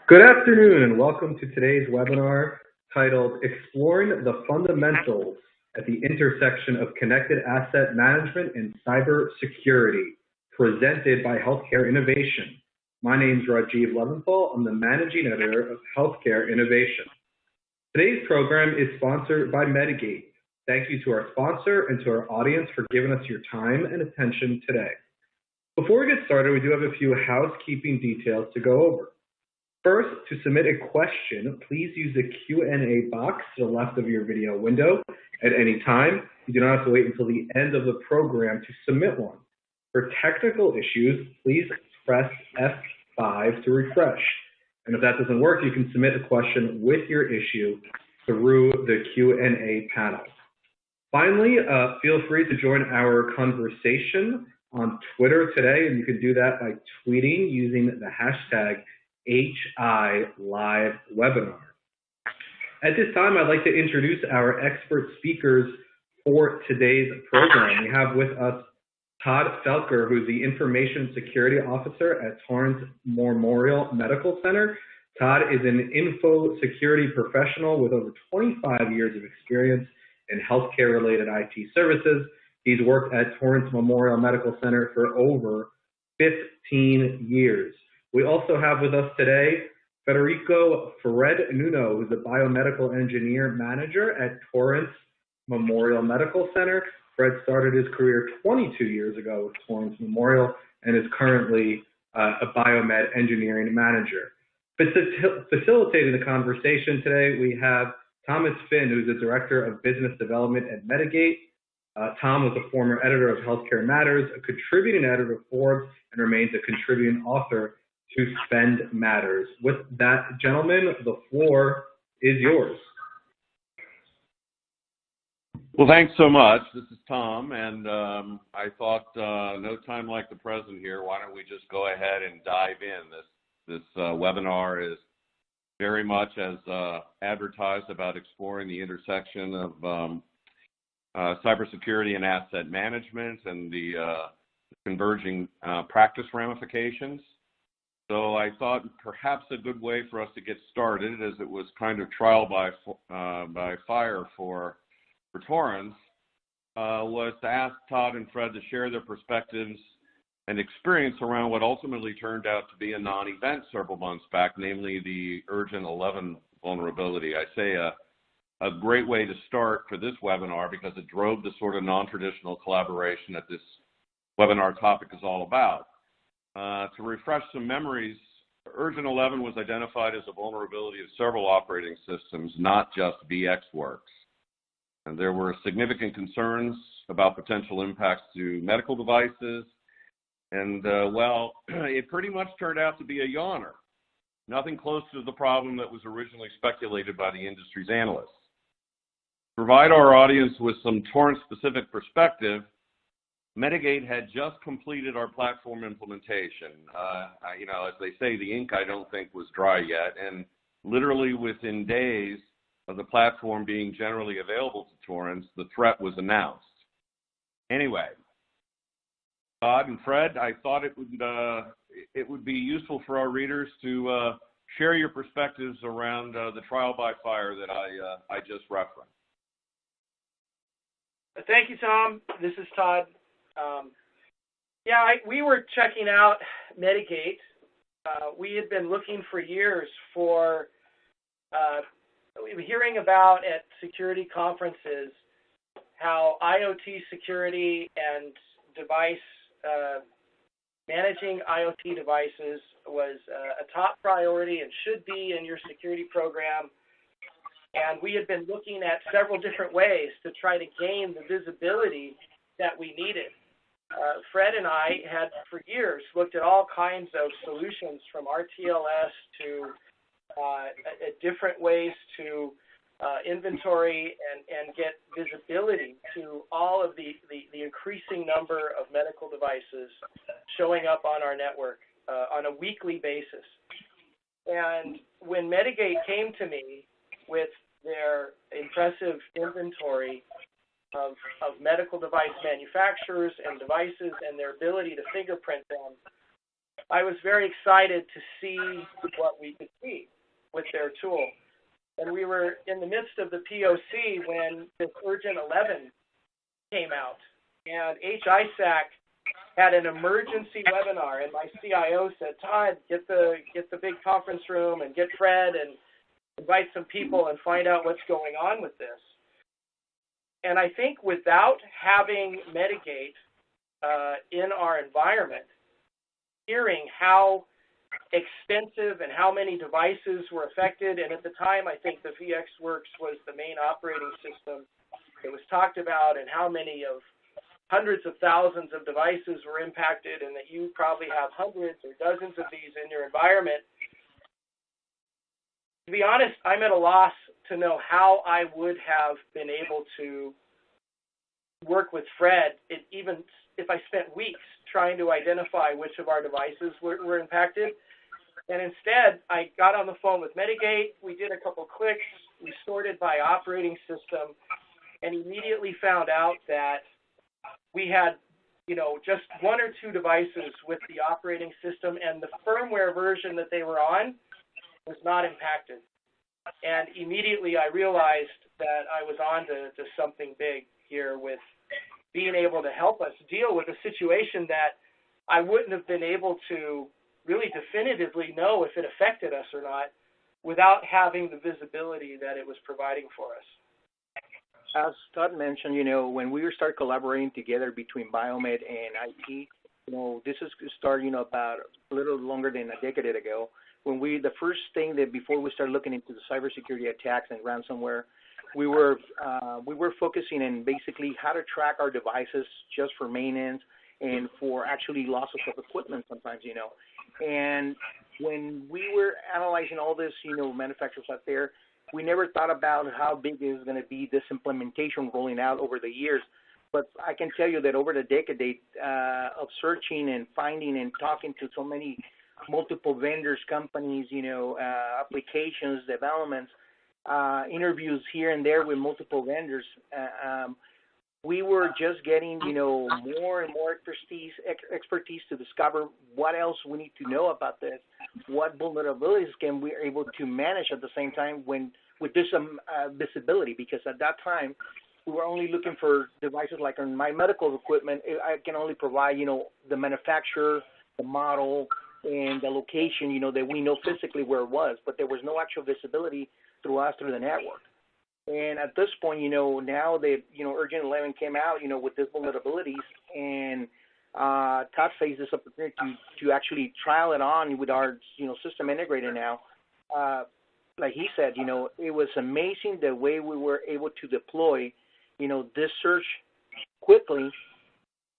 Good afternoon and welcome to today's webinar titled Exploring the Fundamentals at the Intersection of Connected Asset Management and Cybersecurity, presented by Healthcare Innovation. My name is Rajiv Leventhal. I'm the Managing Editor of Healthcare Innovation. Today's program is sponsored by Medigate. Thank you to our sponsor and to our audience for giving us your time and attention today. Before we get started, we do have a few housekeeping details to go over. First, to submit a question, please use the Q&A box to the left of your video window at any time. You do not have to wait until the end of the program to submit one. For technical issues, please press F5 to refresh. And if that doesn't work, you can submit a question with your issue through the Q&A panel. Finally, feel free to join our conversation on Twitter today, and you can do that by tweeting using the hashtag HILiveWebinar. At this time, I'd like to introduce our expert speakers for today's program. We have with us Todd Felker, who's the Information Security Officer at Torrance Memorial Medical Center. Todd is an info security professional with over 25 years of experience in healthcare-related IT services. He's worked at Torrance Memorial Medical Center for over 15 years. We also have with us today Federico Fred Nuno, who's a biomedical engineer manager at Torrance Memorial Medical Center. Fred started his career 22 years ago with Torrance Memorial and is currently a biomed engineering manager. Facilitating the conversation today, we have Thomas Finn, who's the Director of Business Development at Medigate. Tom was a former editor of Healthcare Matters, a contributing editor of Forbes, and remains a contributing author to Spend Matters. With that, gentlemen, the floor is yours. Well, thanks so much. This is Tom, and I thought no time like the present here. Why don't we just go ahead and dive in? This webinar is very much as advertised about exploring the intersection of cybersecurity and asset management and the converging practice ramifications. So I thought perhaps a good way for us to get started, as it was kind of trial by fire for Torrance, was to ask Todd and Fred to share their perspectives and experience around what ultimately turned out to be a non-event several months back, namely the Urgent 11 vulnerability. I say a great way to start for this webinar because it drove the sort of non-traditional collaboration that this webinar topic is all about. To refresh some memories, Urgent 11 was identified as a vulnerability of several operating systems, not just VxWorks. And there were significant concerns about potential impacts to medical devices. And, well, it pretty much turned out to be a yawner. Nothing close to the problem that was originally speculated by the industry's analysts. To provide our audience with some Torrance-specific perspective, Medigate had just completed our platform implementation. As they say, the ink I don't think was dry yet, and literally within days of the platform being generally available to Torrance, the threat was announced. Anyway, Todd and Fred, I thought it would be useful for our readers to share your perspectives around the trial by fire that I just referenced. Thank you, Tom. This is Todd. We were checking out Medigate. We had been looking for years for, we were hearing about at security conferences how IoT security and managing IoT devices was a top priority and should be in your security program. And we had been looking at several different ways to try to gain the visibility that we needed. Fred and I had for years looked at all kinds of solutions, from RTLS to different ways to inventory and get visibility to all of the increasing number of medical devices showing up on our network on a weekly basis. And when Medigate came to me with their impressive inventory of medical device manufacturers and devices and their ability to fingerprint them, I was very excited to see what we could see with their tool. And we were in the midst of the POC when this Urgent 11 came out. And HISAC had an emergency webinar, and my CIO said, Todd, get the big conference room and get Fred and invite some people and find out what's going on with this. And I think without having Medigate in our environment, hearing how extensive and how many devices were affected, and at the time I think the VxWorks was the main operating system that was talked about, and how many of hundreds of thousands of devices were impacted, and that you probably have hundreds or dozens of these in your environment. To be honest, I'm at a loss to know how I would have been able to work with Fred, even if I spent weeks trying to identify which of our devices were impacted. And instead, I got on the phone with Medigate, we did a couple clicks, we sorted by operating system, and immediately found out that we had, just one or two devices with the operating system, and the firmware version that they were on was not impacted. And immediately I realized that I was on to something big here with being able to help us deal with a situation that I wouldn't have been able to really definitively know if it affected us or not without having the visibility that it was providing for us. As Todd mentioned, when we started collaborating together between Biomed and IT, this is starting about a little longer than a decade ago. When the first thing that before we started looking into the cybersecurity attacks and ransomware, we were focusing on basically how to track our devices just for maintenance and for actually losses of equipment sometimes, And when we were analyzing all this, manufacturers out there, we never thought about how big is going to be this implementation rolling out over the years. But I can tell you that over the decade of searching and finding and talking to so many multiple vendors, companies, applications, developments, interviews here and there with multiple vendors, we were just getting, more and more expertise to discover what else we need to know about this, what vulnerabilities can we able to manage at the same time with this visibility, because at that time, we were only looking for devices like on my medical equipment. I can only provide, the manufacturer, the model, and the location, that we know physically where it was, but there was no actual visibility through the network. And at this point, now that, Urgent 11 came out, with these vulnerabilities, and Todd faced this opportunity to actually trial it on with our, system integrator now. Like he said, it was amazing the way we were able to deploy, this search quickly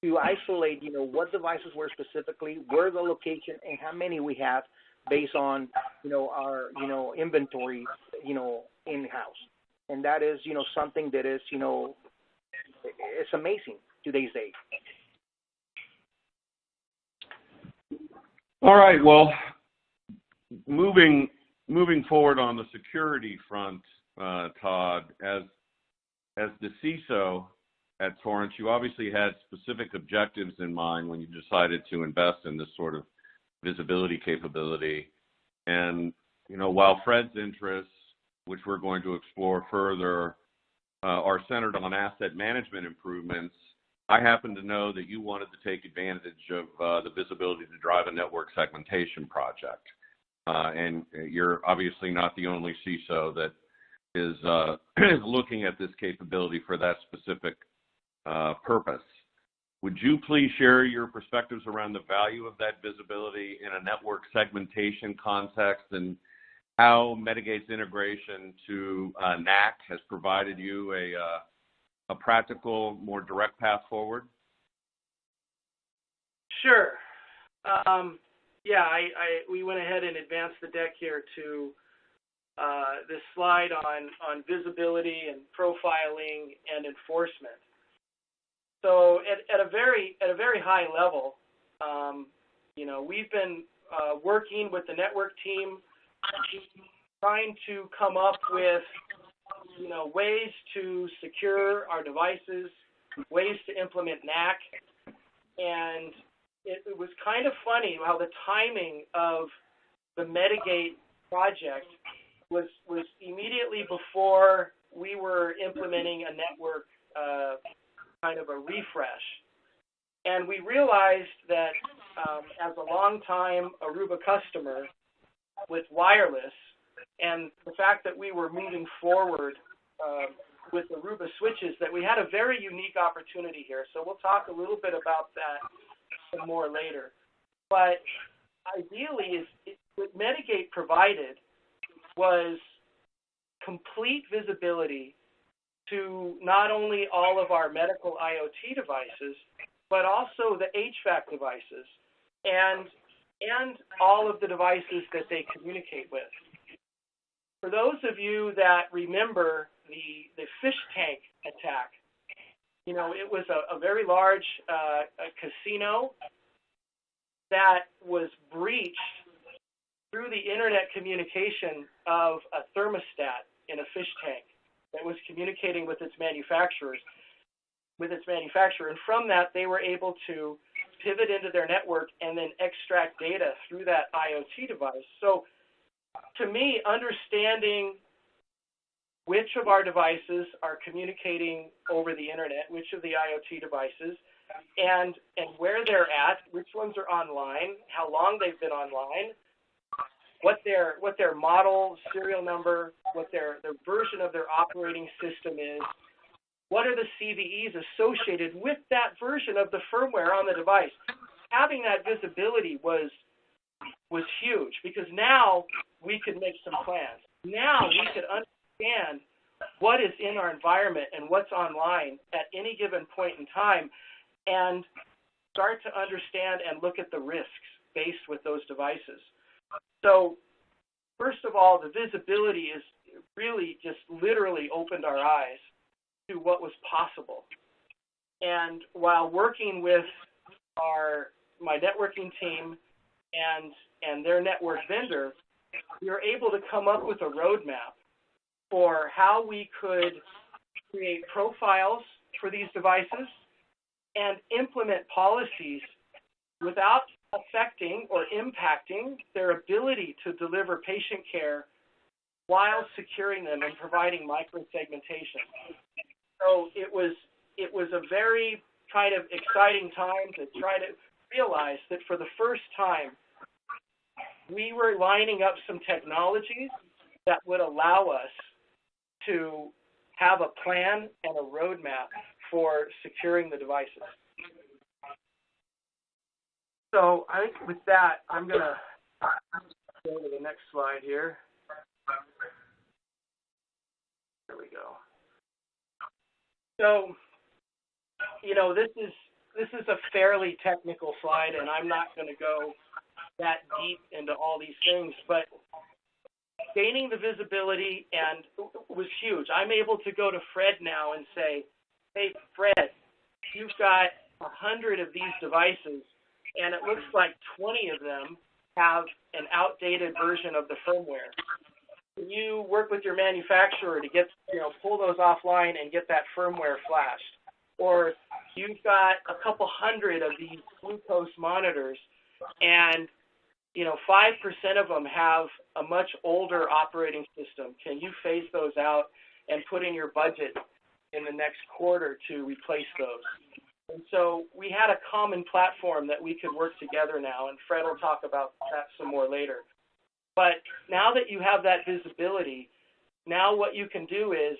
to isolate, what devices were specifically, where the location, and how many we have based on, our, inventory, in-house. And that is, something that is, it's amazing today's day. All right. Well, moving forward on the security front, Todd, as the CISO at Torrance, you obviously had specific objectives in mind when you decided to invest in this sort of visibility capability. And, while Fred's interests, which we're going to explore further, are centered on asset management improvements, I happen to know that you wanted to take advantage of the visibility to drive a network segmentation project. And you're obviously not the only CISO that is looking at this capability for that specific purpose. Would you please share your perspectives around the value of that visibility in a network segmentation context, and how Medigate's integration to NAC has provided you a practical, more direct path forward? Sure. We went ahead and advanced the deck here to this slide on visibility and profiling and enforcement. So at a very high level, we've been working with the network team, trying to come up with, ways to secure our devices, ways to implement NAC, and it was kind of funny how the timing of the Medigate project was immediately before we were implementing a network kind of a refresh. And we realized that as a longtime Aruba customer with wireless, and the fact that we were moving forward with Aruba switches, that we had a very unique opportunity here. So we'll talk a little bit about that some more later. But ideally, what Medigate provided was complete visibility to not only all of our medical IoT devices, but also the HVAC devices and all of the devices that they communicate with. For those of you that remember the fish tank attack, you know, it was a very large casino that was breached through the internet communication of a thermostat in a fish tank that was communicating with its manufacturer. And from that, they were able to pivot into their network and then extract data through that IoT device. So to me, understanding which of our devices are communicating over the internet, which of the IoT devices, and where they're at, which ones are online, how long they've been online, what their model, serial number, what their version of their operating system is, what are the CVEs associated with that version of the firmware on the device. Having that visibility was huge, because now we could make some plans. Now we could understand what is in our environment and what's online at any given point in time, and start to understand and look at the risks based with those devices. So first of all, the visibility is really just literally opened our eyes to what was possible. And while working with my networking team and their network vendor, we were able to come up with a roadmap for how we could create profiles for these devices and implement policies without affecting or impacting their ability to deliver patient care while securing them and providing micro-segmentation. So it was a very kind of exciting time to try to realize that for the first time, we were lining up some technologies that would allow us to have a plan and a roadmap for securing the devices. So I think with that, I'm going to go to the next slide here. There we go. So, you know, this is a fairly technical slide, and I'm not going to go that deep into all these things, but gaining the visibility and was huge. I'm able to go to Fred now and say, hey, Fred, you've got 100 of these devices, and it looks like 20 of them have an outdated version of the firmware. Can you work with your manufacturer to get, pull those offline and get that firmware flashed? Or you've got a couple hundred of these glucose monitors, and 5% of them have a much older operating system. Can you phase those out and put in your budget in the next quarter to replace those? And so we had a common platform that we could work together now, and Fred will talk about that some more later. But now that you have that visibility, now what you can do is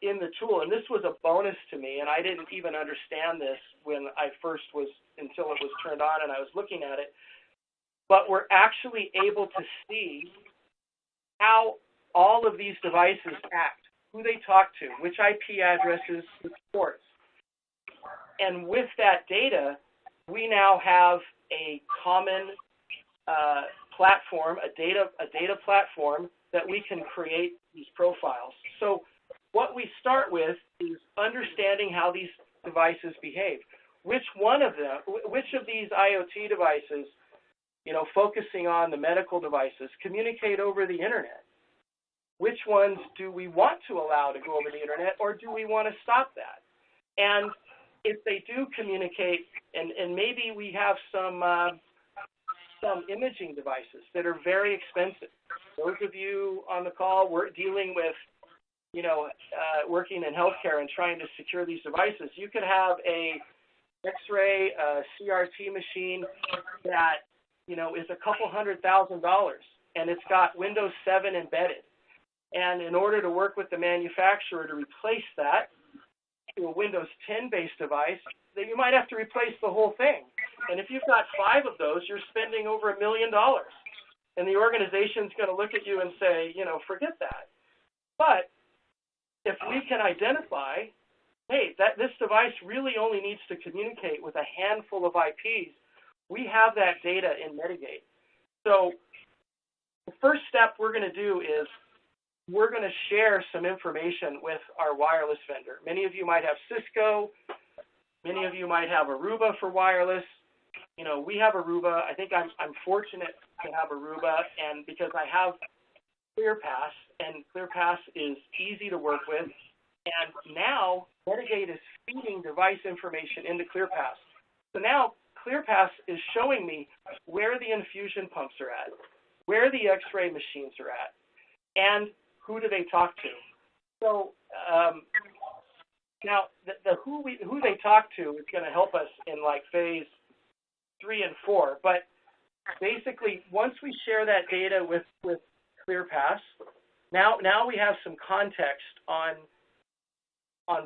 in the tool, and this was a bonus to me, and I didn't even understand this when I first was, until it was turned on and I was looking at it, but we're actually able to see how all of these devices act, who they talk to, which IP addresses, which ports. And with that data, we now have a common platform, a data platform that we can create these profiles. So what we start with is understanding how these devices behave. Which of these IoT devices, focusing on the medical devices, communicate over the internet? Which ones do we want to allow to go over the internet, or do we want to stop that? And if they do communicate, and maybe we have some imaging devices that are very expensive. Those of you on the call, we're dealing with, working in healthcare and trying to secure these devices. You could have a X-ray, CRT machine that, is a couple $100,000, and it's got Windows 7 embedded. And in order to work with the manufacturer to replace that to a Windows 10-based device, that you might have to replace the whole thing. And if you've got 5 of those, you're spending over $1 million. And the organization's going to look at you and say, forget that. But if we can identify, hey, this device really only needs to communicate with a handful of IPs, we have that data in Medigate. So the first step we're going to do is we're going to share some information with our wireless vendor. Many of you might have Cisco. Many of you might have Aruba for wireless. We have Aruba. I think I'm fortunate to have Aruba, and because I have ClearPass, and ClearPass is easy to work with. And now Medigate is feeding device information into ClearPass. So now ClearPass is showing me where the infusion pumps are at, where the X-ray machines are at, and who do they talk to. So now the who they talk to is going to help us in like phase 3 and 4. But basically, once we share that data with ClearPass, now we have some context on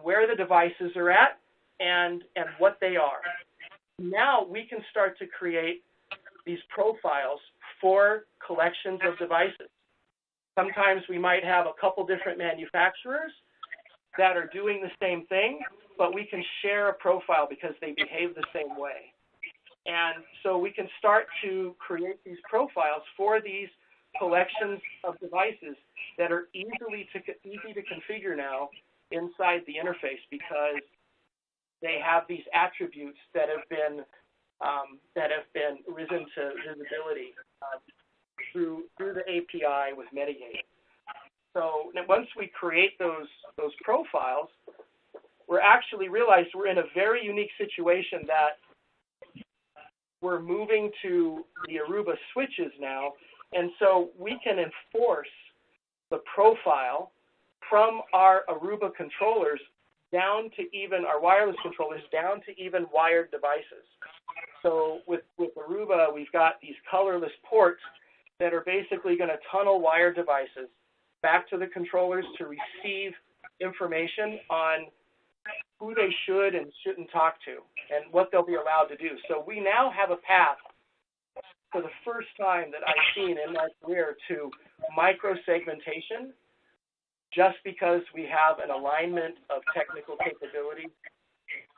where the devices are at and what they are. Now we can start to create these profiles for collections of devices. Sometimes we might have a couple different manufacturers that are doing the same thing, but we can share a profile because they behave the same way. And so we can start to create these profiles for these collections of devices that are easy to configure now inside the interface, because they have these attributes that have been risen to visibility through the API with Medigate. So once we create those profiles, we're actually realized we're in a very unique situation that we're moving to the Aruba switches now, and so we can enforce the profile from our Aruba controllers down to even our wireless controllers, down to even wired devices. So with Aruba, we've got these colorless ports that are basically going to tunnel wired devices back to the controllers to receive information on who they should and shouldn't talk to and what they'll be allowed to do. So we now have a path for the first time that I've seen in my career to micro-segmentation, just because we have an alignment of technical capability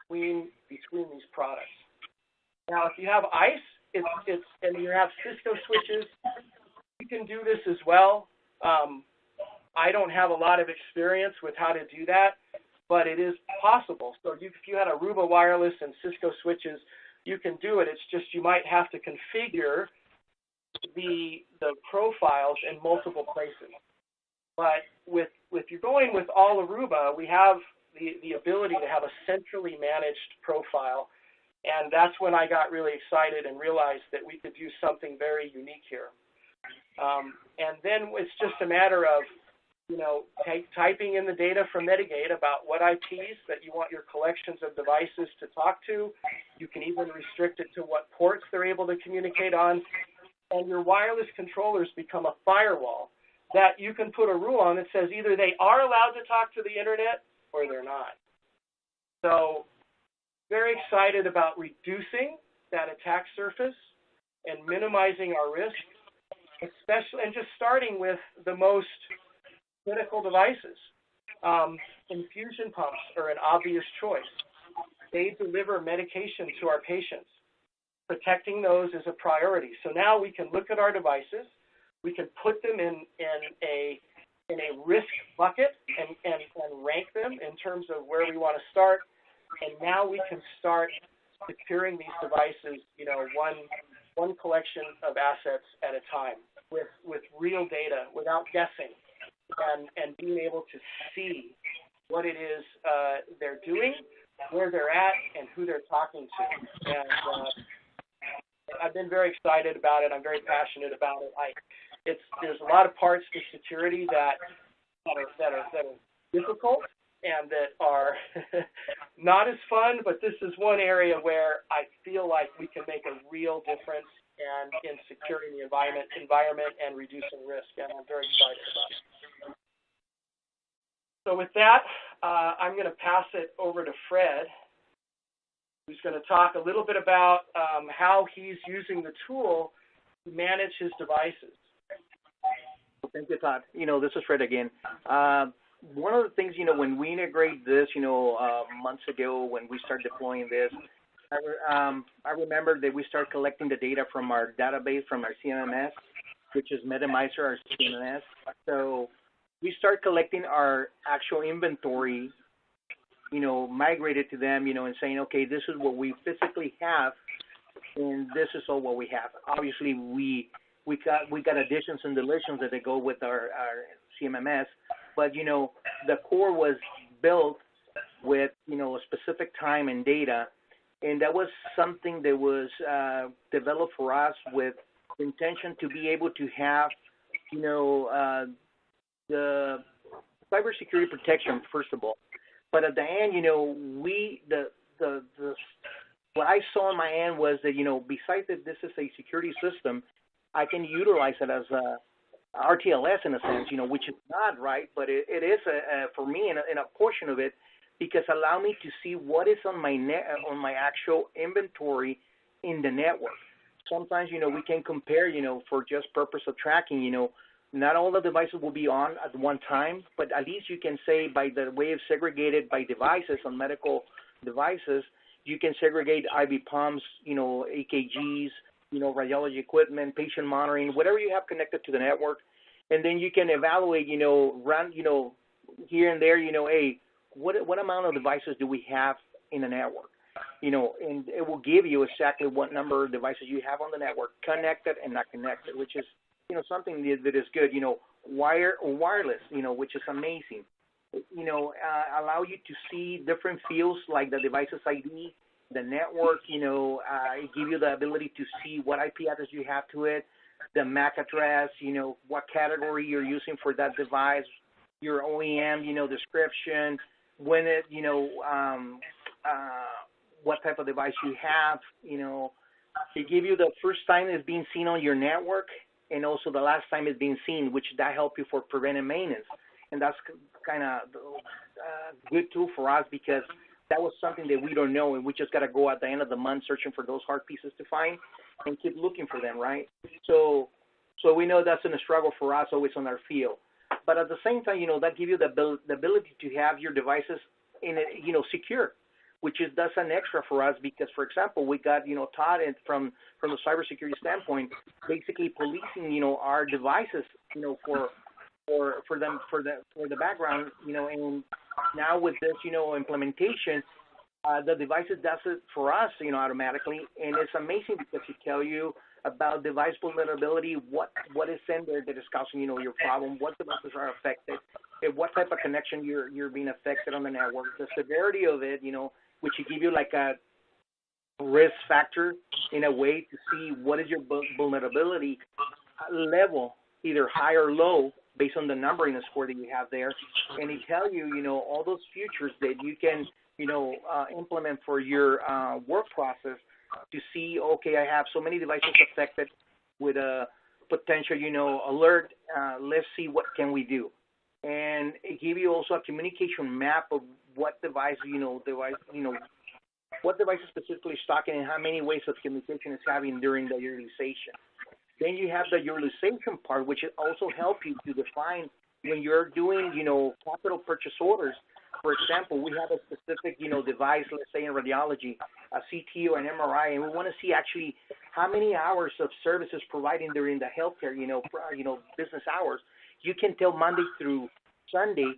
between these products. Now, if you have ICE, and you have Cisco switches, you can do this as well. I don't have a lot of experience with how to do that, but it is possible. So if you had Aruba wireless and Cisco switches, you can do it. It's just you might have to configure the profiles in multiple places. But if you're going with all Aruba, we have the ability to have a centrally managed profile, and that's when I got really excited and realized that we could do something very unique here. And then it's just a matter of, typing in the data from Medigate about what IPs that you want your collections of devices to talk to. You can even restrict it to what ports they're able to communicate on, and your wireless controllers become a firewall that you can put a rule on that says either they are allowed to talk to the internet or they're not. So very excited about reducing that attack surface and minimizing our risk, especially, and just starting with the most critical devices. Infusion pumps are an obvious choice. They deliver medication to our patients. Protecting those is a priority. So now we can look at our devices, we can put them in a risk bucket and rank them in terms of where we want to start. And now we can start securing these devices, one collection of assets at a time with real data, without guessing, and being able to see what it is they're doing where they're at and who they're talking to. And I've been very excited about it. I'm very passionate about it. There's a lot of parts to security that are difficult and that are not as fun, but this is one area where I feel like we can make a real difference and in securing the environment and reducing risk, and I'm very excited about it. So with that, I'm going to pass it over to Fred, who's going to talk a little bit about how he's using the tool to manage his devices. Thank you, Todd. This is Fred again. One of the things, when we integrate this, months ago when we started deploying this, I remember that we started collecting the data from our database, from our CMMS, which is Metamizer, our CMMS. So we start collecting our actual inventory, migrated to them, and saying, okay, this is what we physically have, and this is all what we have. Obviously, we got additions and deletions that they go with our CMMS, but the core was built with a specific time and data, and that was something that was developed for us with the intention to be able to have the cybersecurity protection first of all, but at the end what I saw on my end was that besides that this is a security system, I can utilize it as a RTLS in a sense, which is not right, but it is for me in a portion of it, because allow me to see what is on my actual inventory in the network. Sometimes we can compare for just purpose of tracking. Not all the devices will be on at one time, but at least you can say by the way of segregated by devices on medical devices, you can segregate IV pumps, EKGs, radiology equipment, patient monitoring, whatever you have connected to the network, and then you can evaluate, run, here and there, hey, what amount of devices do we have in the network, and it will give you exactly what number of devices you have on the network, connected and not connected, which is, something that is good, wire or wireless, which is amazing. Allow you to see different fields like the device's ID, the network, it give you the ability to see what IP address you have to it, the MAC address, what category you're using for that device, your OEM, description, when it, what type of device you have, it give you the first time it's being seen on your network and also the last time it's being seen, which that help you for preventive maintenance. And that's kind of a good tool for us because that was something that we don't know, and we just got to go at the end of the month searching for those hard pieces to find and keep looking for them, right? So we know that's a struggle for us always on our field. But at the same time, that gives you the ability to have your devices in secure, which is that's an extra for us because, for example, we got Todd from the cybersecurity standpoint, basically policing our devices for the background and now with this implementation, the devices does it for us automatically, and it's amazing because it tell you about device vulnerability, what is in there that is causing your problem, what devices are affected, and what type of connection you're being affected on the network, the severity of it, which will give you like a risk factor in a way to see what is your vulnerability level, either high or low, based on the numbering score that you have there, and it tell you, all those features that you can, implement for your work process to see, okay, I have so many devices affected with a potential, alert. Let's see what can we do, and it give you also a communication map of what device, what device is specifically stocking and how many ways of communication is having during the utilization. Then you have the utilization part, which also help you to define when you're doing, capital purchase orders. For example, we have a specific, device, let's say in radiology, a CT or an MRI, and we want to see actually how many hours of services providing during the healthcare, business hours. You can tell Monday through Sunday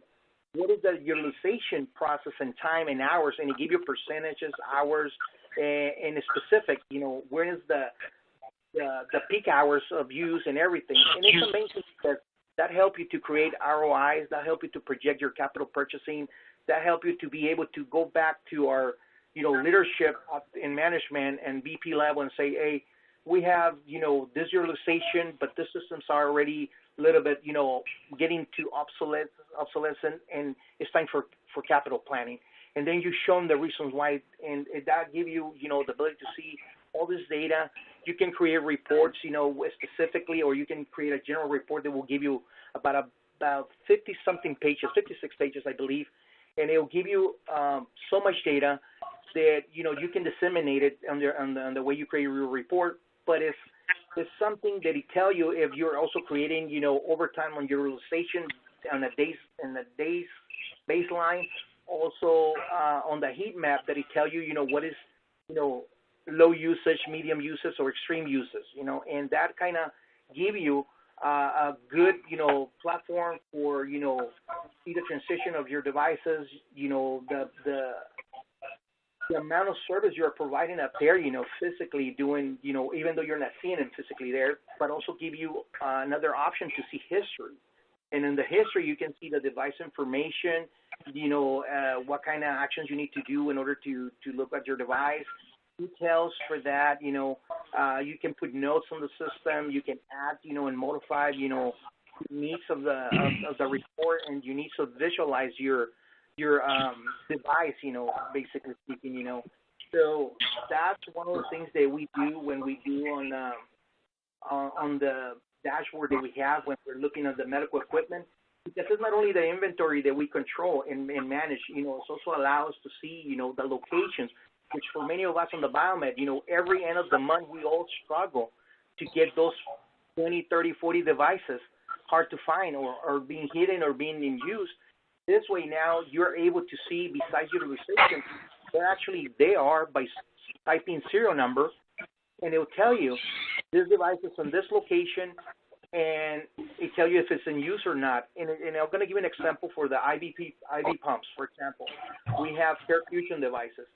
what is the utilization process and time and hours, and it give you percentages, hours, and specific, where is the peak hours of use and everything. And it's amazing because that help you to create ROIs, that help you to project your capital purchasing, that help you to be able to go back to our, leadership in management and VP level and say, hey, we have, this utilization, but the systems are already a little bit, getting to obsolescent, and it's time for capital planning. And then you show them the reasons why, and that give you, the ability to see all this data. You can create reports, specifically, or you can create a general report that will give you about 50-something pages, 56 pages, I believe, and it will give you so much data that, you can disseminate it on the way you create your report. But it's something that it tell you if you're also creating, overtime on your utilization on the days baseline, also on the heat map that it tell you, what is, low usage, medium usage, or extreme usage, and that kind of give you a good, platform for, see the transition of your devices, the amount of service you're providing up there, physically doing, even though you're not seeing them physically there, but also give you another option to see history. And in the history, you can see the device information, what kind of actions you need to do in order to look at your device, details for that, you can put notes on the system, you can add, and modify, needs of the report, and you need to visualize your device, basically speaking, So that's one of the things that we do when we do on the dashboard that we have when we're looking at the medical equipment, because it's not only the inventory that we control and manage, it also allows us to see, the locations, which for many of us on the biomed, every end of the month we all struggle to get those 20, 30, 40 devices hard to find or being hidden or being in use. This way now you're able to see, besides utilization, they are by typing serial number, and it will tell you this device is on this location, and it tell you if it's in use or not. And I'm going to give an example for the IV pumps, for example. We have perfusion devices.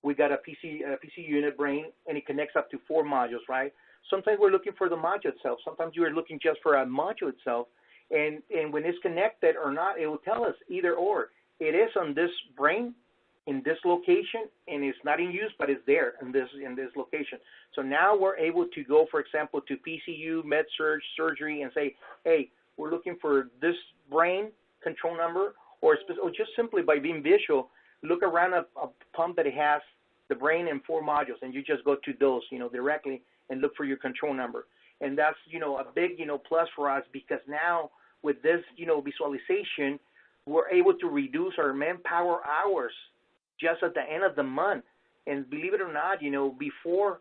We got a PC unit brain, and it connects up to 4 modules, right? Sometimes we're looking for the module itself. Sometimes you're looking just for a module itself. And when it's connected or not, it will tell us either or. It is on this brain in this location, and it's not in use, but it's there in this location. So now we're able to go, for example, to PCU, med-surg, surgery, and say, hey, we're looking for this brain control number, or just simply by being visual, look around a pump that has the brain and 4 modules, and you just go to those, directly and look for your control number. And that's, a big, plus for us, because now with this, visualization, we're able to reduce our manpower hours just at the end of the month. And believe it or not, before,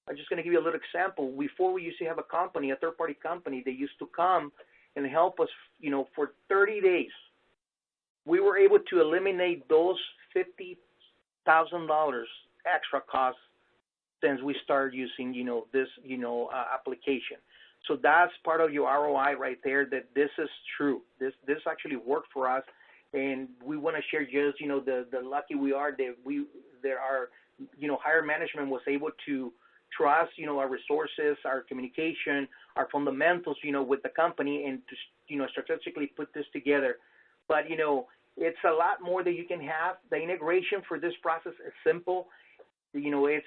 I'm just going to give you a little example. Before, we used to have a company, a third-party company, that used to come and help us, for 30 days. We were able to eliminate those $50,000 extra costs since we started using, this, application. So that's part of your ROI right there, that this is true. This actually worked for us, and we want to share just, the lucky we are that our, higher management was able to trust, our resources, our communication, our fundamentals, with the company, and to, strategically put this together. But, it's a lot more that you can have. The integration for this process is simple. It's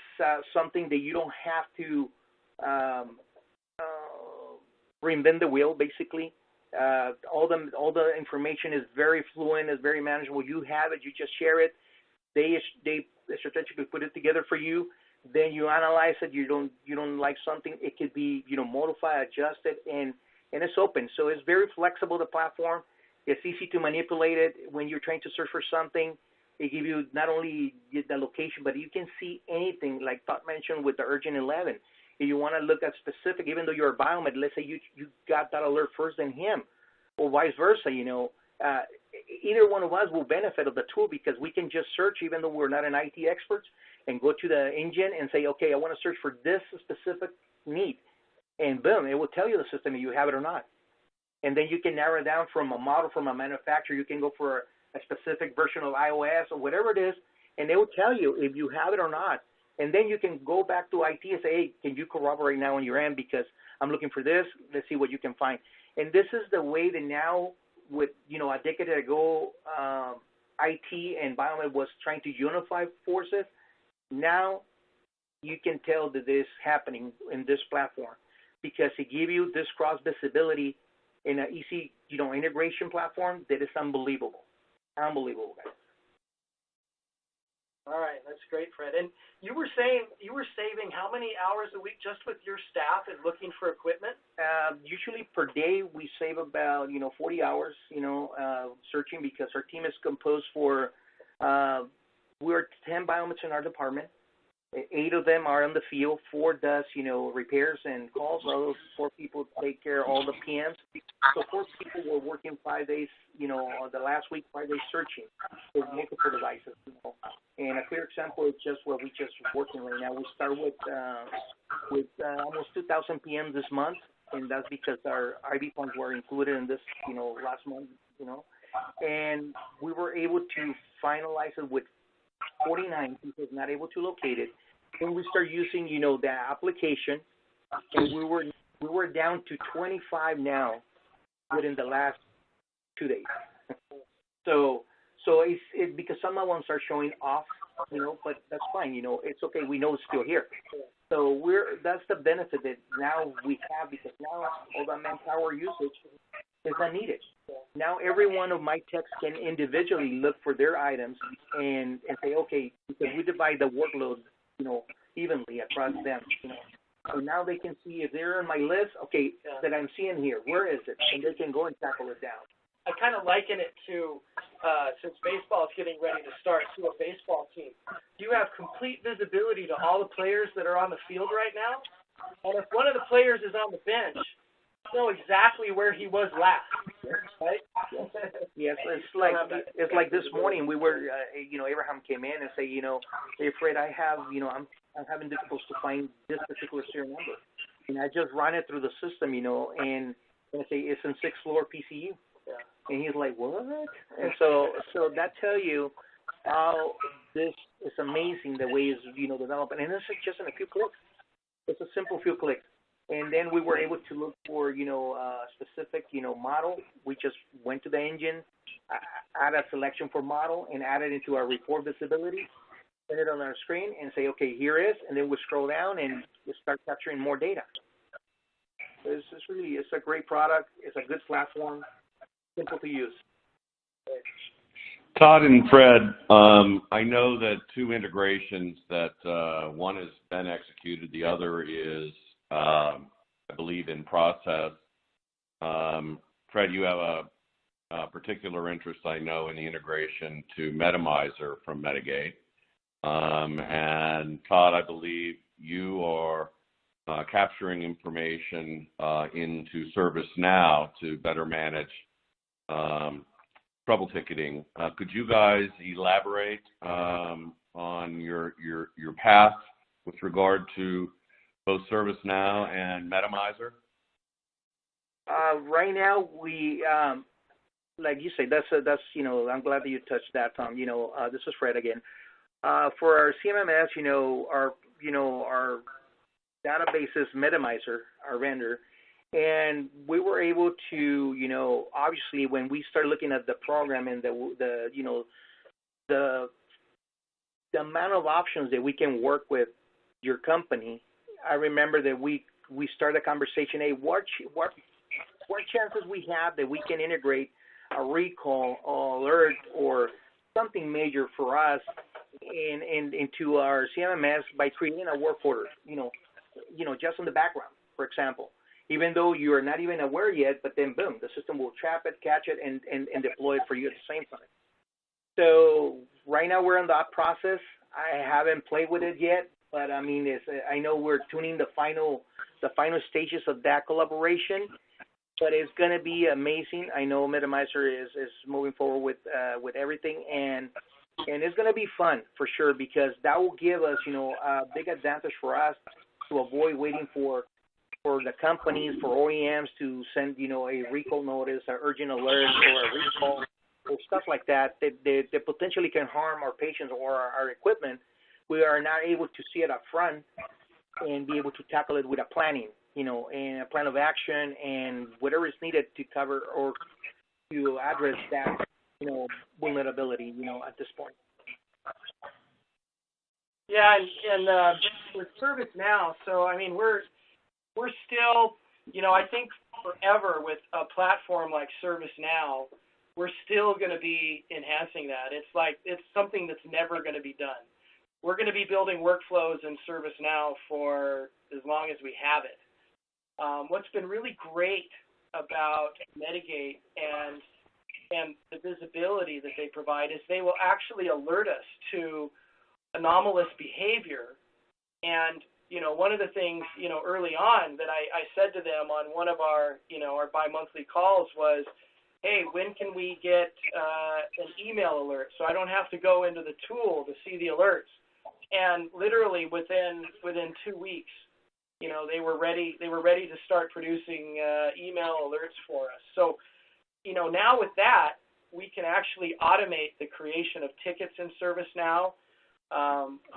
something that you don't have to reinvent the wheel, basically. All the information is very fluent, is very manageable. You have it, you just share it. They strategically put it together for you. Then you analyze it. You don't like something, it could be, modified, adjusted, and it's open. So it's very flexible, the platform. It's easy to manipulate it when you're trying to search for something. It gives you not only the location, but you can see anything, like Todd mentioned with the Urgent 11. If you want to look at specific, even though you're a biomed, let's say you got that alert first than him, or vice versa, either one of us will benefit of the tool, because we can just search, even though we're not an IT experts, and go to the engine and say, okay, I want to search for this specific need. And boom, it will tell you the system if you have it or not. And then you can narrow it down from a model, from a manufacturer. You can go for a specific version of iOS or whatever it is, and they will tell you if you have it or not. And then you can go back to IT and say, hey, can you corroborate now on your end, because I'm looking for this. Let's see what you can find. And this is the way that now, with, a decade ago, IT and biomed was trying to unify forces. Now you can tell that this is happening in this platform because it gives you this cross visibility in an easy, integration platform that is unbelievable. Unbelievable, guys. All right, that's great, Fred. And you were saying you were saving how many hours a week just with your staff and looking for equipment? Usually per day we save about 40 hours searching because our team is composed for we're 10 biometrics in our department. 8 of them are in the field. 4 does repairs and calls. Those 4 people take care of all the PMs. So 4 people were working 5 days. The last week 5 days searching for multiple devices. And a clear example is just what we just working right now. We start with almost 2,000 PMs this month, and that's because our IB funds were included in this last month. And we were able to finalize it with 49 people not able to locate it. Then we start using, the application, and we were down to 25 now within the last 2 days. So it's because some of them are showing off, but that's fine. It's okay. We know it's still here. So that's the benefit that now we have because now all the manpower usage is not needed. Now every one of my techs can individually look for their items and say, okay, because we divide the workload, evenly across them. So now they can see if they're on my list, okay, that I'm seeing here, where is it? And they can go and tackle it down. I kind of liken it to, since baseball is getting ready to start, to a baseball team. You have complete visibility to all the players that are on the field right now. And if one of the players is on the bench, you know exactly where he was last, right? Yes, it's like this morning we were, Abraham came in and say, hey Fred, I have, I'm having difficulty to find this particular serial number, and I just run it through the system, and I say it's in 6th floor PCU, and he's like, what? And so that tell you how this is amazing the way it's developing, and it's just in a few clicks. It's a simple few clicks. And then we were able to look for, a specific, model. We just went to the engine, add a selection for model, and add it into our report visibility, put it on our screen, and say, okay, here is, and then we scroll down and we start capturing more data. It's a great product. It's a good platform, simple to use. Todd and Fred, I know that 2 integrations that one has been executed, the other is I believe in process. Fred, you have a particular interest, I know, in the integration to Metamizer from Medigate. And Todd, I believe you are capturing information into ServiceNow to better manage trouble ticketing. Could you guys elaborate on your path with regard to both ServiceNow and Metamizer? Right now, we, like you say, that's I'm glad that you touched that, Tom. This is Fred again. For our CMMS, our database is Metamizer, our vendor, and we were able to, obviously, when we start looking at the program and the amount of options that we can work with your company. I remember that we started a conversation. Hey, what chances we have that we can integrate a recall alert or something major for us into our CMMS by creating a work order, just in the background, for example. Even though you are not even aware yet, but then boom, the system will trap it, catch it, and deploy it for you at the same time. So right now we're in that process. I haven't played with it yet. But I mean, I know we're tuning the final stages of that collaboration, but it's going to be amazing. I know Metamizer is moving forward with everything, and it's going to be fun for sure because that will give us, a big advantage for us to avoid waiting for the companies, for OEMs to send, a recall notice, an urgent alert, or a recall, or stuff like that potentially can harm our patients or our equipment. We are not able to see it up front and be able to tackle it with a planning, and a plan of action and whatever is needed to cover or to address that, vulnerability, at this point. Yeah, and with ServiceNow, so I mean, we're still, I think forever with a platform like ServiceNow, we're still going to be enhancing that. It's something that's never going to be done. We're going to be building workflows in ServiceNow for as long as we have it. What's been really great about Medigate and the visibility that they provide is they will actually alert us to anomalous behavior. And, one of the things, early on that I said to them on one of our, our bi-monthly calls was, hey, when can we get an email alert so I don't have to go into the tool to see the alerts? And literally within 2 weeks, they were ready to start producing email alerts for us. So, now with that, we can actually automate the creation of tickets in ServiceNow.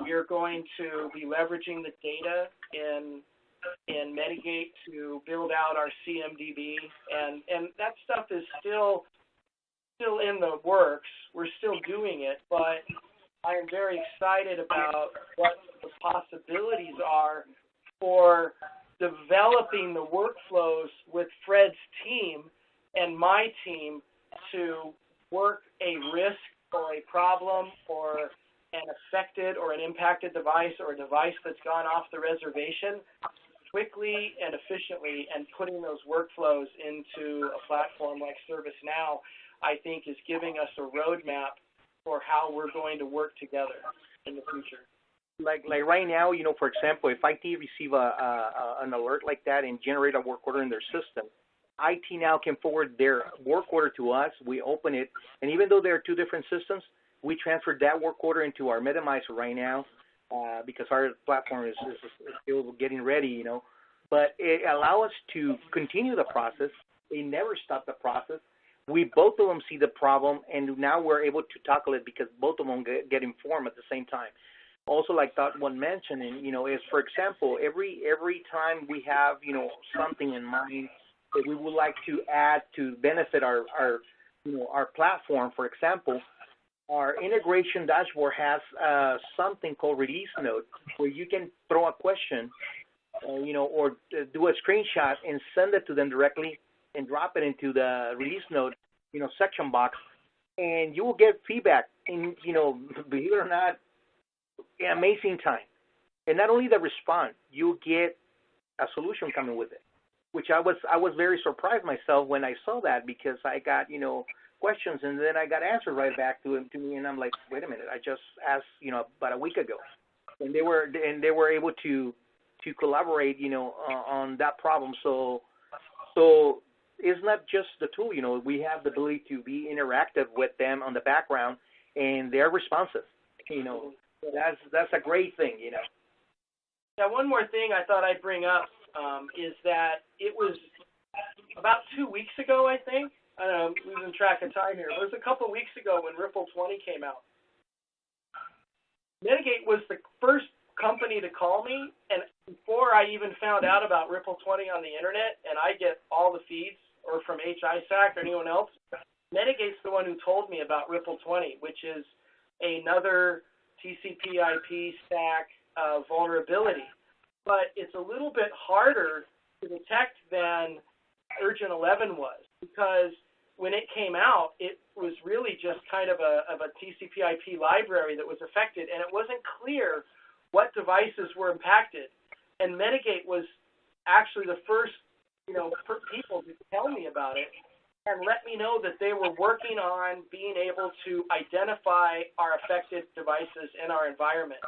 We are going to be leveraging the data in Medigate to build out our CMDB, and that stuff is still in the works. We're still doing it, but I am very excited about what the possibilities are for developing the workflows with Fred's team and my team to work a risk or a problem or an affected or an impacted device or a device that's gone off the reservation quickly and efficiently, and putting those workflows into a platform like ServiceNow, I think is giving us a roadmap for how we're going to work together in the future. Like right now, for example, if IT receive an alert like that and generate a work order in their system, IT now can forward their work order to us. We open it, and even though there are two different systems, we transferred that work order into our Metamizer right now because our platform is still getting ready, But it allows us to continue the process. They never stop the process. We both of them see the problem, and now we're able to tackle it because both of them get informed at the same time. Also, like that one mentioned, is, for example, every time we have, something in mind that we would like to add to benefit our platform, for example, our integration dashboard has something called release note, where you can throw a question, or do a screenshot and send it to them directly and drop it into the release note, section box, and you will get feedback in, believe it or not, amazing time. And not only the response, you get a solution coming with it, which I was very surprised myself when I saw that, because I got, questions, and then I got answers right back to me, and I'm like, wait a minute, I just asked, about a week ago, and they were able to collaborate, on that problem. So it's not just the tool, we have the ability to be interactive with them on the background, and they're responsive, That's a great thing, Now, one more thing I thought I'd bring up is that it was about 2 weeks ago, I think. I don't know, I'm losing track of time here. It was a couple of weeks ago when Ripple 20 came out. Medigate was the first company to call me, and before I even found out about Ripple 20 on the internet, and I get all the feeds, or from HISAC or anyone else, Medigate's the one who told me about Ripple 20, which is another TCP/IP stack vulnerability. But it's a little bit harder to detect than Urgent 11 was, because when it came out, it was really just kind of a TCP/IP library that was affected, and it wasn't clear what devices were impacted. And Medigate was actually the first, people to tell me about it and let me know that they were working on being able to identify our affected devices in our environment.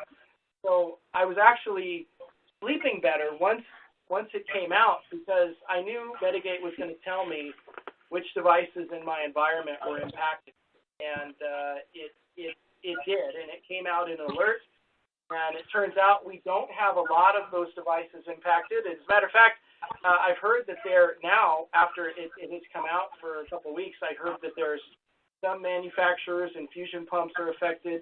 So I was actually sleeping better once it came out, because I knew Medigate was going to tell me which devices in my environment were impacted, and it did, and it came out in an alert, and it turns out we don't have a lot of those devices impacted. As a matter of fact, I've heard that they're now, after it has come out for a couple of weeks, I heard that there's some manufacturers and fusion pumps are affected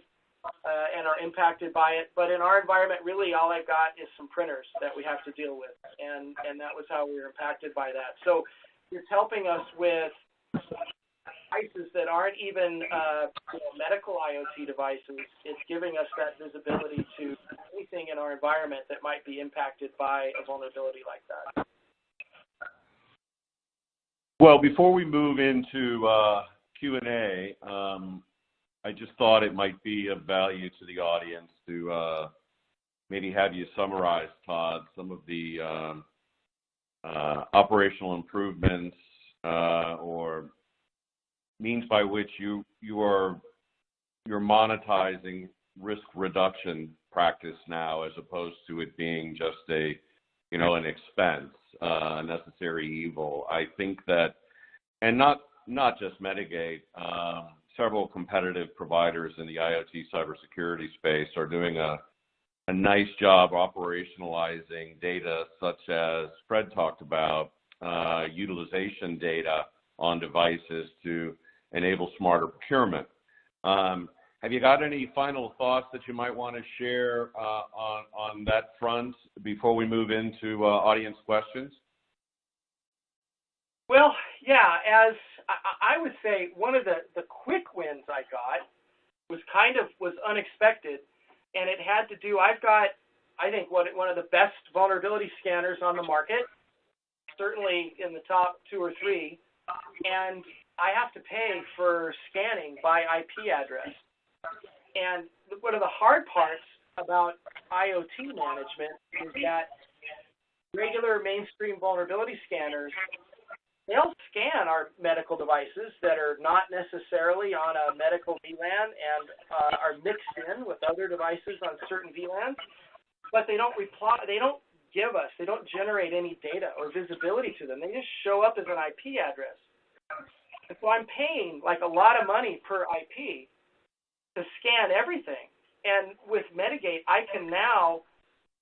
and are impacted by it, but in our environment, really all I've got is some printers that we have to deal with, and that was how we were impacted by that. So it's helping us with devices that aren't even medical IoT devices. It's giving us that visibility to anything in our environment that might be impacted by a vulnerability like that. Well, before we move into Q&A, I just thought it might be of value to the audience to maybe have you summarize, Todd, some of the operational improvements or means by which you're monetizing risk reduction practice now, as opposed to it being just an expense, a necessary evil. I think that, and not just Medigate, several competitive providers in the IoT cybersecurity space are doing a nice job operationalizing data such as Fred talked about, utilization data on devices to enable smarter procurement. Have you got any final thoughts that you might want to share on that front before we move into audience questions? Well, yeah, as I would say, one of the quick wins I got was unexpected, and it had to do, I've got, I think, one of the best vulnerability scanners on the market, certainly in the top 2 or 3, and I have to pay for scanning by IP address. And one of the hard parts about IoT management is that regular mainstream vulnerability scanners, they'll scan our medical devices that are not necessarily on a medical VLAN and are mixed in with other devices on certain VLANs, but they don't generate any data or visibility to them. They just show up as an IP address. And so I'm paying like a lot of money per IP to scan everything. And with Medigate, I can now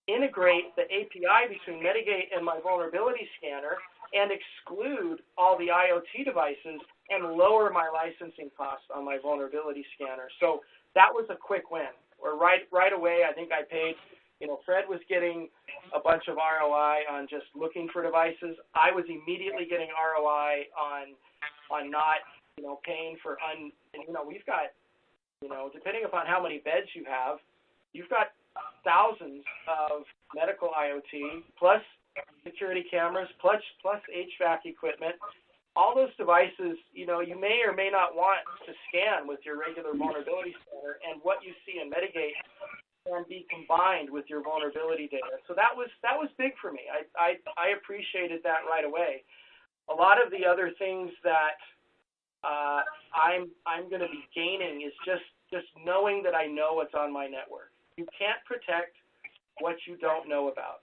integrate the API between Medigate and my vulnerability scanner and exclude all the IoT devices and lower my licensing costs on my vulnerability scanner. So that was a quick win. Or right away, I think I paid, Fred was getting a bunch of ROI on just looking for devices. I was immediately getting ROI on not, paying for we've got, depending upon how many beds you have, you've got thousands of medical IoT plus security cameras plus HVAC equipment. All those devices, you may or may not want to scan with your regular vulnerability scanner, and what you see in Medigate can be combined with your vulnerability data. So that was big for me. I appreciated that right away. A lot of the other things that I'm going to be gaining is just knowing that I know what's on my network. You can't protect what you don't know about.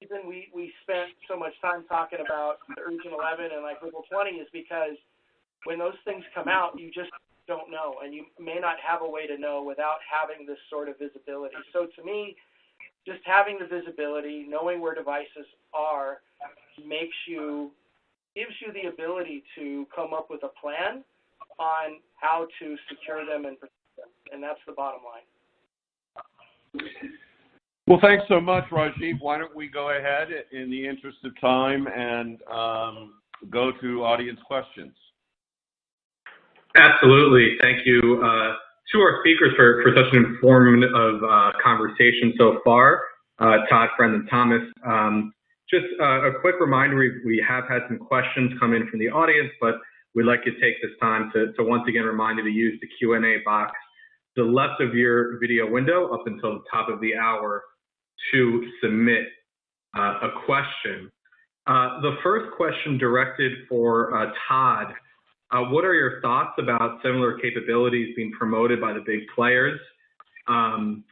Even we spent so much time talking about the Urgent 11 and like Level 20 is because when those things come out, you just don't know, and you may not have a way to know without having this sort of visibility. So to me, just having the visibility, knowing where devices are, gives you the ability to come up with a plan on how to secure them and protect them, and that's the bottom line. Well, thanks so much, Rajiv. Why don't we go ahead in the interest of time and go to audience questions? Absolutely. Thank you to our speakers for such an informative conversation so far, Todd, Fred, and Thomas. Just a quick reminder, we have had some questions come in from the audience, but we'd like to take this time to once again remind you to use the Q&A box to the left of your video window up until the top of the hour to submit a question. The first question directed for Todd. What are your thoughts about similar capabilities being promoted by the big players in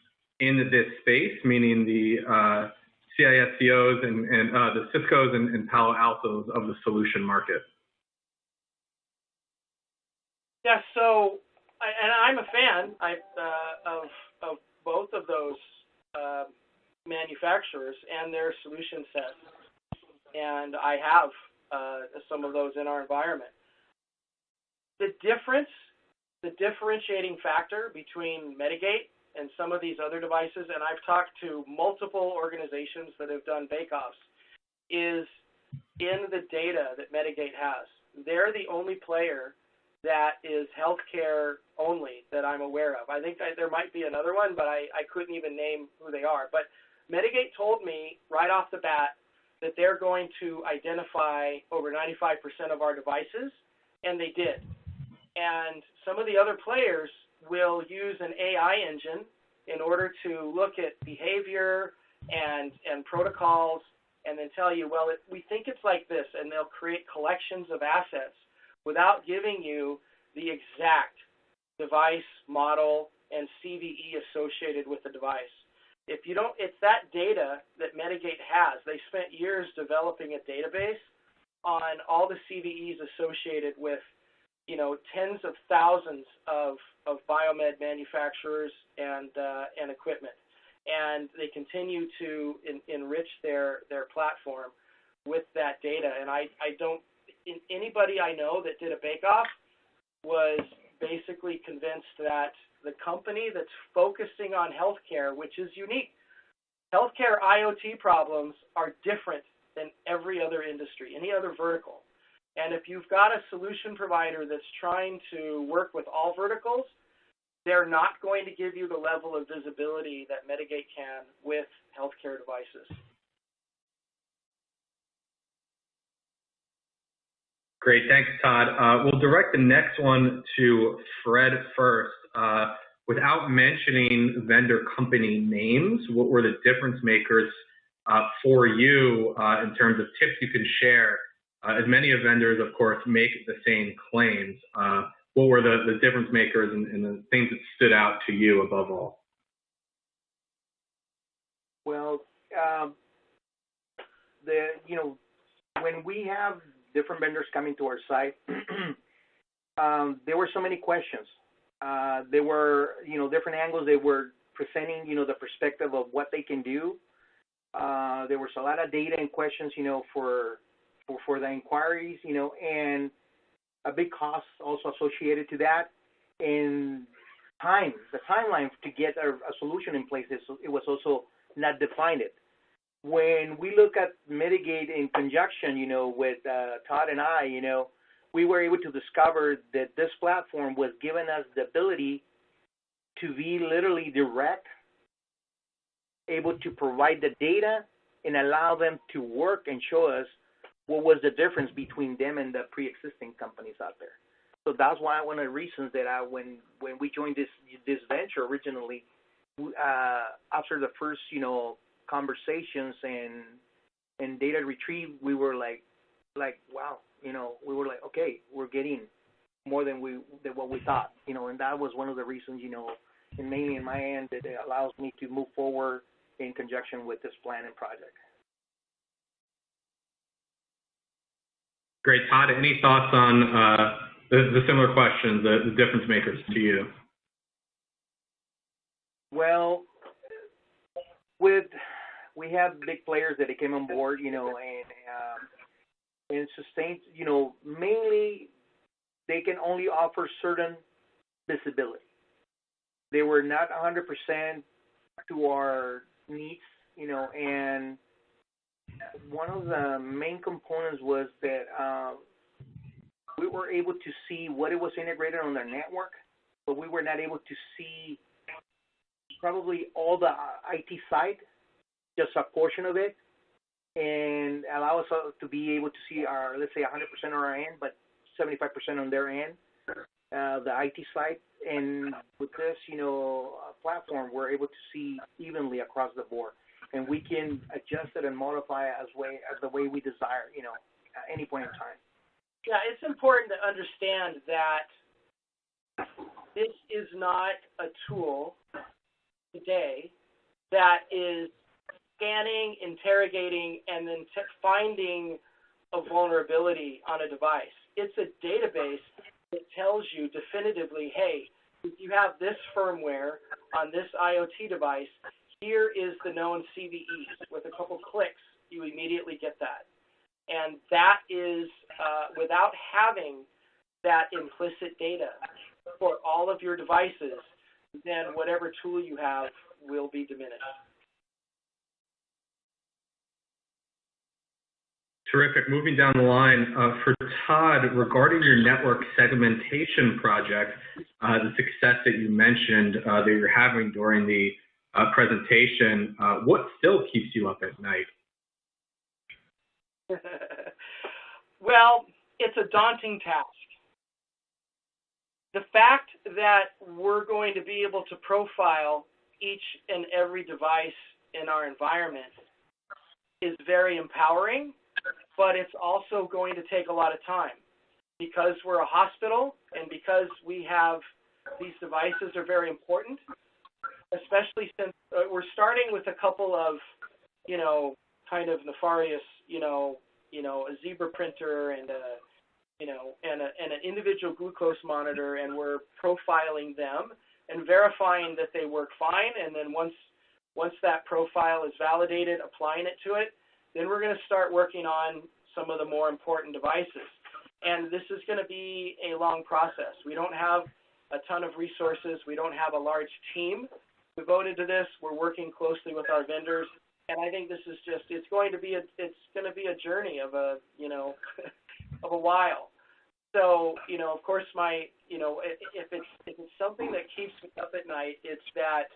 this space, meaning the CISCOs and the Ciscos and Palo Altos of the solution market? Yeah, so, and I'm a fan of both of those manufacturers and their solution sets, and I have some of those in our environment. The differentiating factor between Medigate and some of these other devices, and I've talked to multiple organizations that have done bake-offs, is in the data that Medigate has. They're the only player that is healthcare only that I'm aware of. I think that there might be another one, but I couldn't even name who they are. But Medigate told me right off the bat that they're going to identify over 95% of our devices, and they did. And some of the other players will use an AI engine in order to look at behavior and protocols and then tell you, well, we think it's like this, and they'll create collections of assets without giving you the exact device model and CVE associated with the device. If you don't, it's that data that Medigate has. They spent years developing a database on all the CVEs associated with, tens of thousands of biomed manufacturers and equipment. And they continue to enrich their platform with that data. And anybody I know that did a bake-off was basically convinced that the company that's focusing on healthcare, which is unique. Healthcare IoT problems are different than every other industry, any other vertical. And if you've got a solution provider that's trying to work with all verticals, they're not going to give you the level of visibility that Medigate can with healthcare devices. Great, thanks, Todd. We'll direct the next one to Fred first. Without mentioning vendor company names, what were the difference makers for you in terms of tips you can share? As many of vendors, of course, make the same claims. What were the difference makers and the things that stood out to you above all? Well, when we have different vendors coming to our site, there were so many questions. There were, different angles. They were presenting, the perspective of what they can do. There was a lot of data and questions, for the inquiries, and a big cost also associated to that. And the timeline to get a solution in place, it was also not defined. When we look at Medigate in conjunction, with Todd and I, we were able to discover that this platform was giving us the ability to be literally direct, able to provide the data and allow them to work and show us what was the difference between them and the pre-existing companies out there. So that's why one of the reasons that when we joined this venture originally, after the first, conversations and data retrieve, we were like, wow, we were like, okay, we're getting more than what we thought, and that was one of the reasons, and mainly in my end, that it allows me to move forward in conjunction with this plan and project. Great, Todd. Any thoughts on the similar questions, the difference makers to you? Well, we have big players that came on board, and sustained, mainly they can only offer certain visibility. They were not 100% to our needs, and one of the main components was that we were able to see what it was integrated on their network, but we were not able to see probably all the IT side, just a portion of it, and allow us to be able to see our, let's say, 100% on our end, but 75% on their end, the IT side. And with this, platform, we're able to see evenly across the board, and we can adjust it and modify it as the way we desire, at any point in time. Yeah, it's important to understand that this is not a tool today that is scanning, interrogating, and then finding a vulnerability on a device. It's a database that tells you definitively, hey, if you have this firmware on this IoT device, here is the known CVEs. With a couple clicks, you immediately get that. And that is, without having that implicit data for all of your devices, then whatever tool you have will be diminished. Terrific. Moving down the line, for Todd, regarding your network segmentation project, the success that you mentioned that you're having during the presentation, what still keeps you up at night? Well, it's a daunting task. The fact that we're going to be able to profile each and every device in our environment is very empowering, but it's also going to take a lot of time because we're a hospital and because we have these devices are very important, especially since we're starting with a couple of, kind of nefarious, a zebra printer and and an individual glucose monitor, and we're profiling them and verifying that they work fine. And then once that profile is validated, applying it to it, then we're going to start working on some of the more important devices. And this is going to be a long process. We don't have a ton of resources. We don't have a large team devoted to this. We're working closely with our vendors. And I think this is it's going to be a journey of a while. So, of course, if it's something that keeps me up at night, it's that,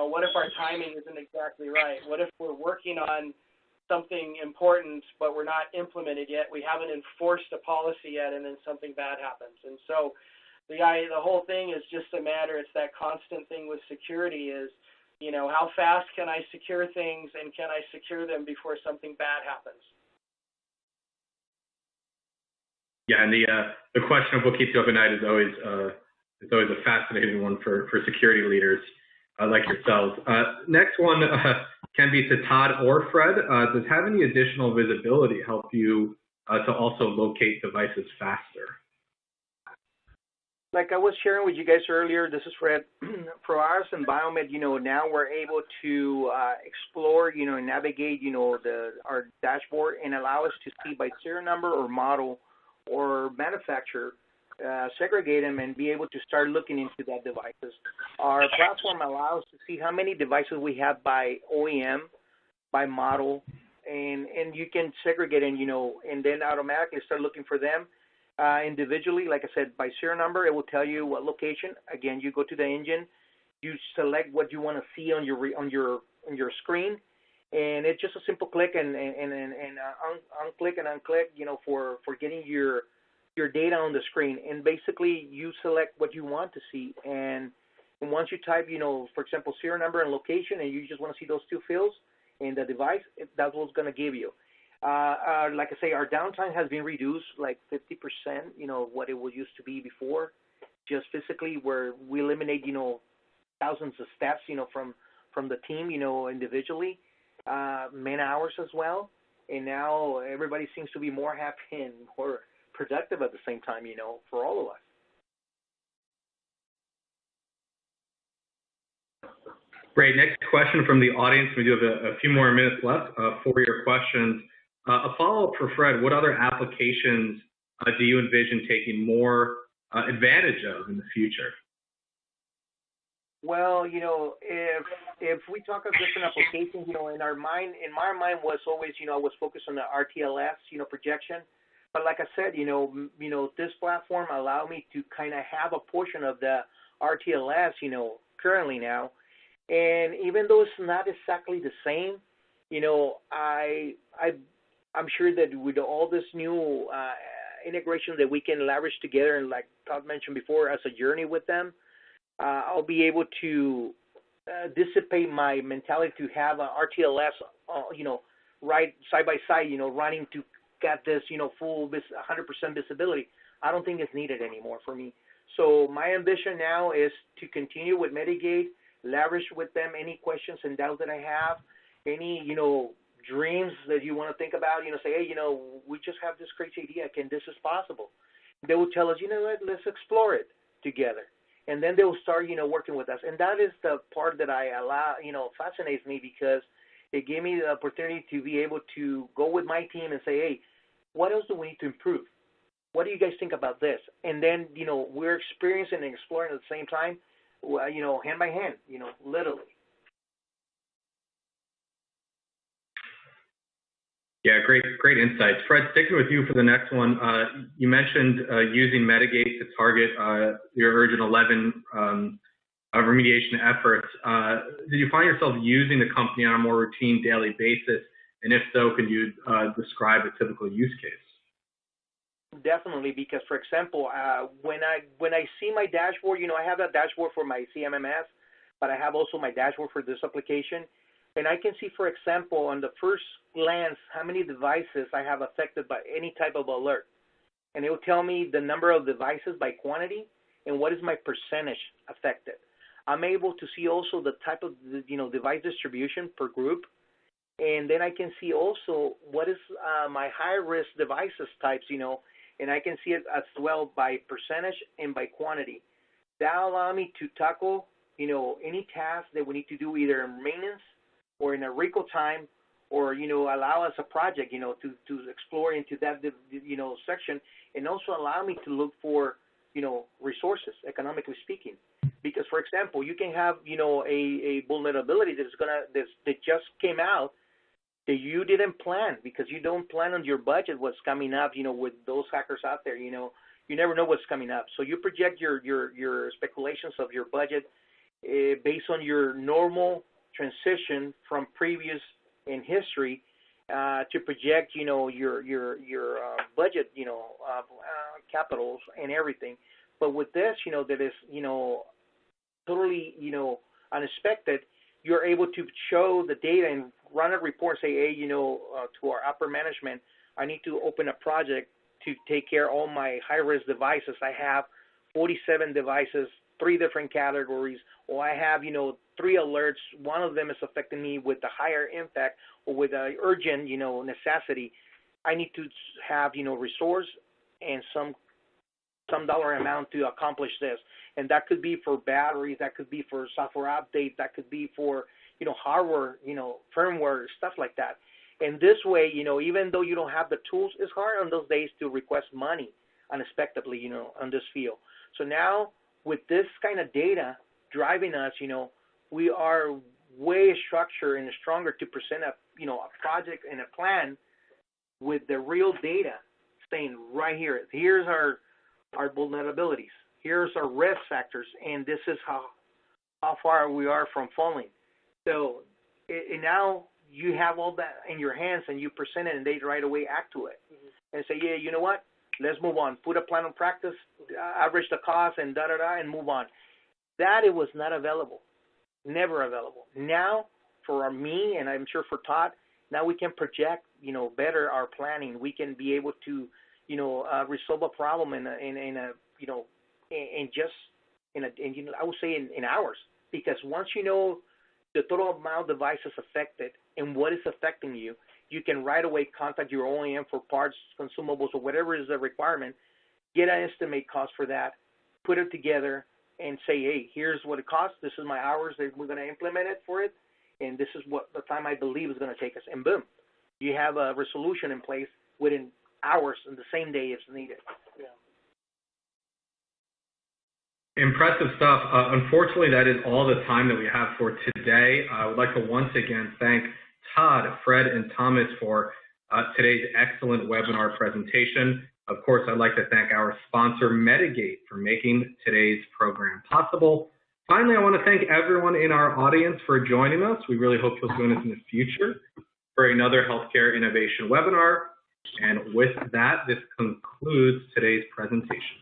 what if our timing isn't exactly right? What if we're working on something important, but we're not implemented yet? We haven't enforced a policy yet, and then something bad happens. And so the whole thing is just a matter, it's that constant thing with security is, how fast can I secure things, and can I secure them before something bad happens? Yeah, and the question of what keeps you up at night is always a fascinating one for security leaders like yourselves. Next one can be to Todd or Fred. Does having the additional visibility help you to also locate devices faster? Like I was sharing with you guys earlier, this is Fred. For us in Biomed, now we're able to explore, and navigate, our dashboard and allow us to see by serial number or model or manufacturer, segregate them and be able to start looking into that devices. Our platform allows to see how many devices we have by OEM, by model, and you can segregate them, and then automatically start looking for them individually. Like I said, by serial number, it will tell you what location. Again, you go to the engine, you select what you want to see on your screen, and it's just a simple click and unclick and unclick, for getting your data on the screen. And basically, you select what you want to see, and once you type, for example, serial number and location, and you just want to see those two fields in the device, that's what's going to give you. Like I say, our downtime has been reduced like 50%, what it was used to be before, just physically, where we eliminate, thousands of steps, from the team, individually, man hours as well. And now everybody seems to be more happy and more productive at the same time, for all of us. Great. Next question from the audience. We do have a few more minutes left for your questions. A follow-up for Fred. What other applications do you envision taking more advantage of in the future? Well, if we talk of different applications, in my mind was always, I was focused on the RTLS, projection. But like I said, this platform allowed me to kind of have a portion of the RTLS, currently now. And even though it's not exactly the same, I'm sure that with all this new integration that we can leverage together, and like Todd mentioned before, as a journey with them, I'll be able to dissipate my mentality to have a RTLS, right side by side, running to get this, full 100% visibility. I don't think it's needed anymore for me. So my ambition now is to continue with Medigate, leverage with them any questions and doubts that I have, any, dreams that you want to think about, say, hey, we just have this crazy idea. This is possible? They will tell us, what, let's explore it together. And then they will start, working with us. And that is the part that fascinates me, because it gave me the opportunity to be able to go with my team and say, hey, what else do we need to improve? What do you guys think about this? And then, we're experiencing and exploring at the same time, hand by hand, literally. Yeah, great insights. Fred, sticking with you for the next one, you mentioned using Medigate to target your Urgent 11 remediation efforts. Did you find yourself using the company on a more routine daily basis? And if so, could you describe a typical use case? Definitely, because for example, when I see my dashboard, I have that dashboard for my CMMS, but I have also my dashboard for this application, and I can see, for example, on the first glance, how many devices I have affected by any type of alert, and it will tell me the number of devices by quantity and what is my percentage affected. I'm able to see also the type of device distribution per group, and then I can see also what is my high-risk devices types, and I can see it as well by percentage and by quantity. That allows me to tackle, any task that we need to do either in maintenance or in a recall time, or, allow us a project, to explore into that, section, and also allow me to look for, resources, economically speaking. Because, for example, you can have, a vulnerability that just came out that you didn't plan, because you don't plan on your budget what's coming up, with those hackers out there, you never know what's coming up. So you project your speculations of your budget based on your normal transition from previous in history to project, your budget, capitals and everything. But with this, that is, totally, unexpected, you're able to show the data and run a report, say, hey, to our upper management, I need to open a project to take care of all my high-risk devices. I have 47 devices, 3 different categories, or I have, 3 alerts. One of them is affecting me with a higher impact or with an urgent, necessity. I need to have, resource and some dollar amount to accomplish this. And that could be for batteries, that could be for software updates, that could be for, hardware, firmware, stuff like that. And this way, even though you don't have the tools, it's hard on those days to request money unexpectedly, on this field. So now with this kind of data driving us, we are way structured and stronger to present a project and a plan with the real data saying right here, here's our vulnerabilities, here's our risk factors, and this is how far we are from falling. So and now you have all that in your hands, and you present it, and they right away act to it and say, yeah, you know what? Let's move on. Put a plan of practice, average the cost, and and move on. That it was not available, never available. Now, for me, and I'm sure for Todd, now we can project, better our planning. We can be able to, resolve a problem in I would say in hours, because once you know the total amount of devices affected and what is affecting you, you can right away contact your OEM for parts, consumables, or whatever is the requirement, get an estimate cost for that, put it together, and say, hey, here's what it costs, this is my hours that we're going to implement it for it, and this is what the time I believe is going to take us, and boom, you have a resolution in place within hours and the same day if needed. Yeah. Impressive stuff. Unfortunately, that is all the time that we have for today. I would like to once again thank Todd, Fred, and Thomas for today's excellent webinar presentation. Of course, I'd like to thank our sponsor, Medigate, for making today's program possible. Finally, I want to thank everyone in our audience for joining us. We really hope you'll join us in the future for another healthcare innovation webinar. And with that, this concludes today's presentation.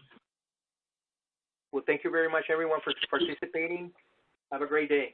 Well, thank you very much, everyone, for participating. Have a great day.